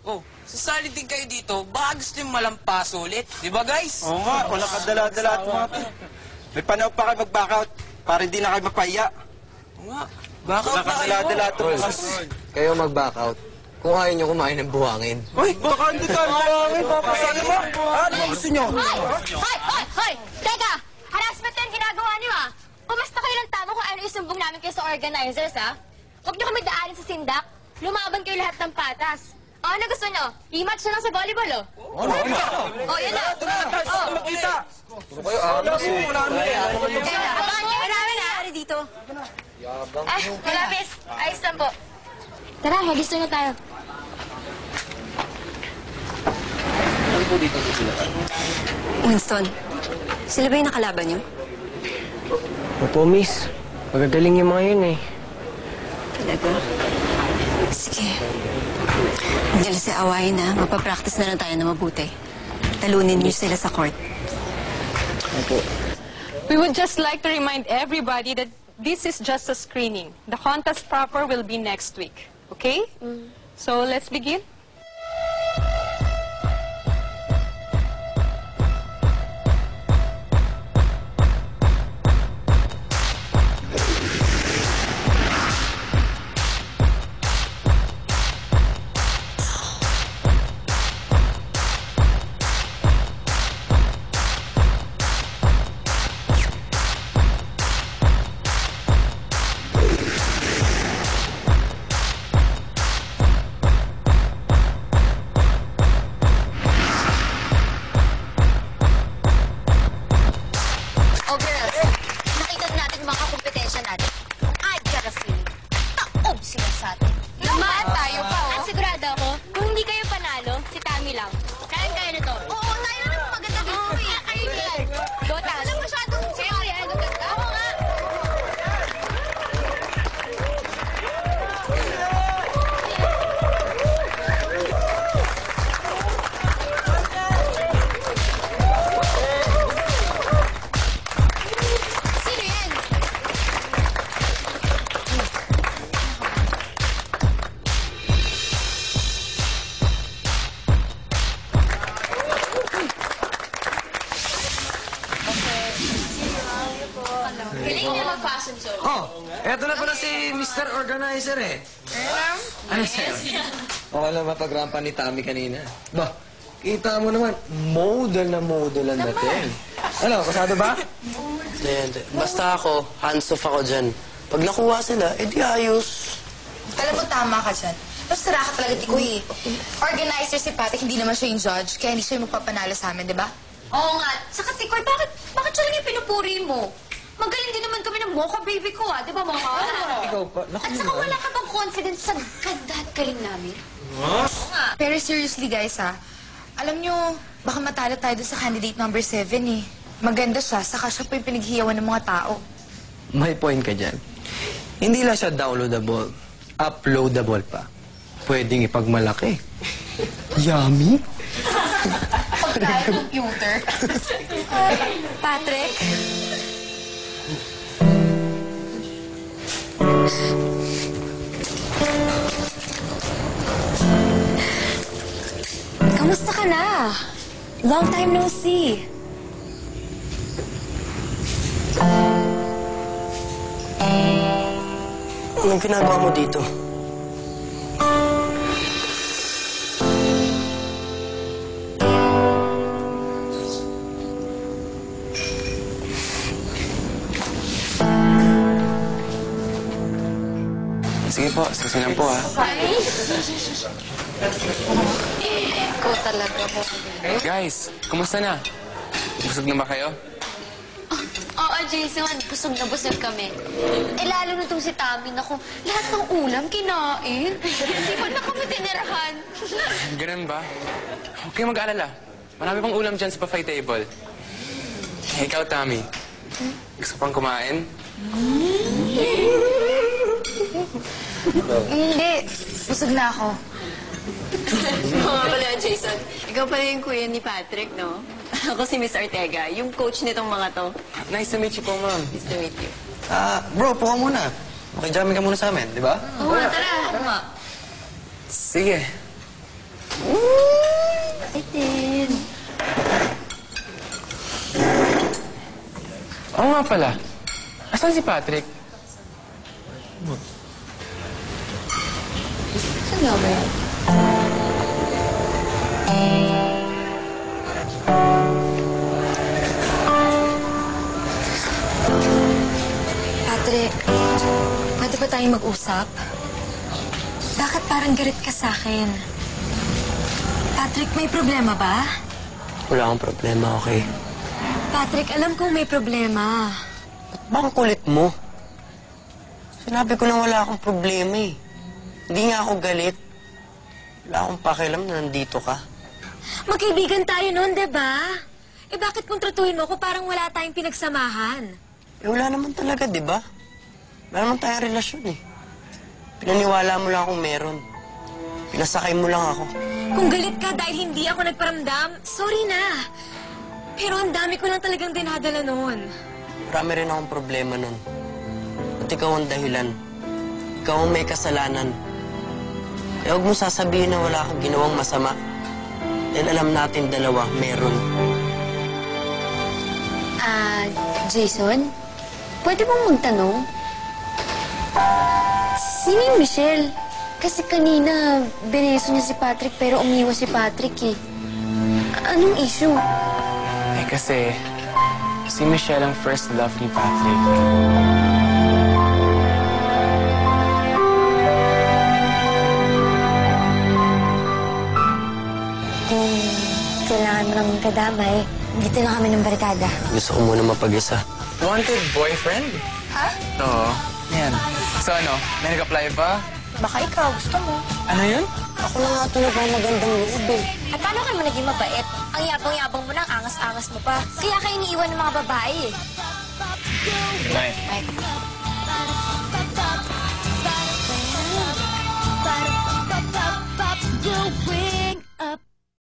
Oh, sasali din kayo dito, baka gusto yung malampas ulit. Di ba, guys? Oo nga, wala ka dala-dala at mga to. May panahon pa kayo mag-backout para hindi na kayo mapahiya. Oo nga, baka Wala ka dala-dala at bukas. Kayo mag-backout. Kung ayaw nyo kumain ng buhangin. Uy, baka hindi tayo buhangin. Baka kasali mo. Ano ba gusto nyo? Hoy! Teka! Harassment yung ginagawa niyo, ah! Pumasta kayo ng tama kung ano isumbong namin kayo sa organizers, ah! Huwag niyo kami daanin sa sindak. Lumaban kayo lahat ng patas. O, ano gusto niyo? Rematch na lang sa volleyball, oh! Oh, yan na! Oh! Makita! Kayo, Teka, abangan niyo namin, ah! Dito. Malapis. Ayos lang po. Tara, register na tayo. Winston, sila ba yung nakalaban niyo? Opo, miss. Magagaling yung mga yun eh. Talaga? Sige. Hindi nila sa awayin na. Magpa-practice na lang tayo na mabuti. Talunin niyo sila sa court. Opo. We would just like to remind everybody that this is just a screening. The contest proper will be next week. Okay? So, let's begin. Oh, girls. Nakita natin yung mga kompetensya natin. I've got a feeling. Taob sila sa atin. Naman tayo pa, oh. At sigurado ako, kung hindi kayo panalo, si Tammy lang. Kaya nito. Oo, tayo na naman maganda dito eh. Kayo yan. Go, Tammy. Alam masyadong sayo yan. Ako nga. Sino yan? Galing niya mag-fashion show. Oh, eto na pala si Mr. Organizer eh. Ano sa'yo? Oo na mapagrampa ni Tommy kanina. Ba, kita mo naman, model ang dating. Ano, kasado ba? Hindi. Basta ako, hands off ako dyan. Pag nakuha sila, edi ayos. Alam mo, tama ka dyan. Basta ka talaga, Tikoy. Organizer si Patrick, hindi naman siya yung judge, kaya hindi siya yung magpapanalo sa amin, di ba? Oo nga. Saka, Tikoy, bakit siya lang yung pinupuri mo? Magaling din naman kami ng Mocha baby ko, ah. Di ba, Mocha? Ikaw pa, naku At saka wala ka bang confidence sa ganda at galing namin? Pero seriously, guys, alam nyo, baka matalo tayo dun sa candidate number 7, eh. Maganda siya, saka siya po yung pinaghiyawan ng mga tao. May point ka dyan. Hindi lang siya downloadable, uploadable pa. Pwedeng ipagmalaki. Yummy! Pagkain computer. Patrick? Kamusta ka na? Long time no see. Anong ginagawa mo dito? Sige po, susunod po, ha? Ikaw talaga po. Guys, kumusta na? Busog na ba kayo? Oo, Jason. Busog na busog kami. Eh, lalo na itong si Tammy. Naku, lahat ng ulam kinain. Hindi pa na kami tinirahan. Ganun ba? Huwag kayong mag-alala. Marami pang ulam dyan sa buffet table. Ikaw, Tammy. Gusto pang kumain? Hindi, busog na ako. Oo nga pala, Jason. Ikaw pala yung kuya ni Patrick, no? Ako si Miss Ortega, yung coach nitong mga to. Nice to meet you po, ma'am. Nice to meet you. Bro, puka muna. Makijamming ka muna sa amin, di ba? Oo nga, tara. Oo nga. Sige. excited. Oo nga pala. Asan si Patrick? Saan nga ba yan? Patrick, pwede ba tayong mag-usap? Bakit parang galit ka sa akin? Patrick, may problema ba? Wala kang problema, okay? Patrick, alam kong may problema. Ba't ba ang kulit mo? Sinabi ko na wala akong problema eh. Hindi nga ako galit. Wala akong pakialam na nandito ka. Magkaibigan tayo noon, diba? Eh bakit kung tratuhin mo ko parang wala tayong pinagsamahan? Eh wala naman talaga, di ba? Wala naman tayong relasyon eh. Pinaniwala mo lang akong meron. Pinasakay mo lang ako. Kung galit ka dahil hindi ako nagparamdam, sorry na. Pero ang dami ko lang talagang dinadala noon. Marami rin akong problema nun. At ikaw ang dahilan. Ikaw ang may kasalanan. Kaya huwag mo sasabihin na wala akong ginawang masama. Dahil alam natin dalawa, meron. Jason? Pwede bang magtanong? Sino yung Michelle? Kasi kanina, bineso niya si Patrick pero umiwas si Patrick eh. Anong issue? Eh kasi, si Michelle ang first love ni Patrick. Kung kailangan mo naman kadamay, dito na kami ng barikada. Gusto ko muna mapag-isa. Wanted boyfriend? Ha? Oo. Yan. So ano, may nag-apply ba? Baka ikaw, gusto mo. Ano yun? Ako na nga ito nagmamagandang loob eh. At paano ka mo naging mabait? Ang yabang-yabang mo na, ang angas-angas mo pa. Kaya kayo iniiwan ng mga babae eh. Nice.